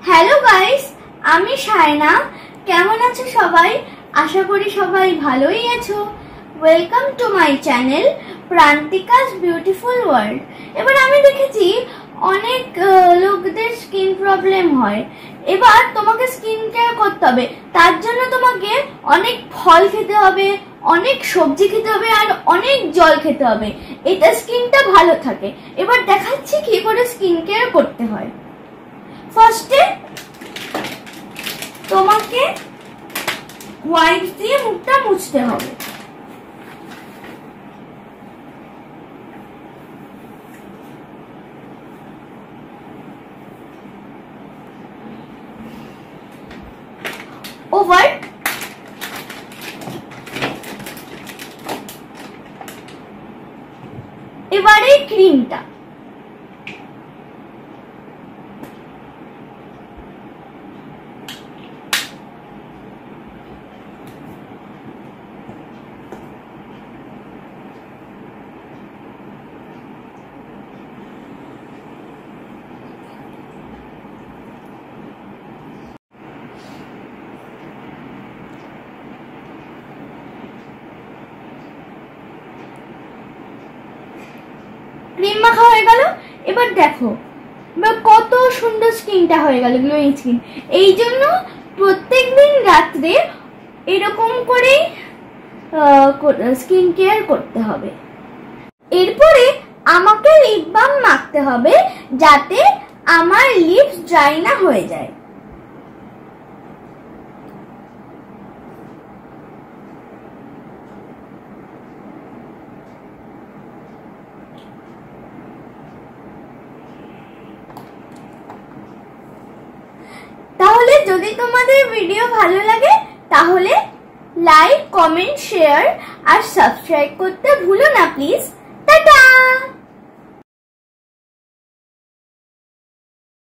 Hello guys, আমি শায়না। কেমন আছো সবাই? আশা করি সবাই ভালোই আছো। Welcome to my channel Prantika's beautiful world. এবার আমি দেখেছি অনেক লোকদের স্কিন প্রবলেম হয়। এবার তোমাকে স্কিন কেয়ার করতে হবে, তার জন্য তোমাকে অনেক ফল খেতে হবে, অনেক সবজি খেতে হবে আর অনেক জল খেতে হবে। এটা স্কিনটা ভালো থাকে। এবার দেখাচ্ছি কি করে স্কিন কেয়ার করতে হয়। ফার্স্টে তোমাকে ওয়াইপ দিয়ে মুখটা মুছতে হবে। ওভার এবারে ক্রিমটা ক্রিম মাখা হয়ে গেল। এবার দেখো কত সুন্দর স্কিনটা হয়ে গেল, গ্লোয়িং স্কিন। এই জন্য প্রত্যেকদিন রাত্রে এরকম করেই স্কিন কেয়ার করতে হবে। এরপরে আমাকে লিপ বাম মাখতে হবে যাতে আমার লিপস ড্রাই না হয়ে যায়। তাহলে যদি তোমাদের ভিডিও ভালো লাগে তাহলে লাইক, কমেন্ট, শেয়ার আর সাবস্ক্রাইব করতে ভুলো না প্লিজ। টাটা।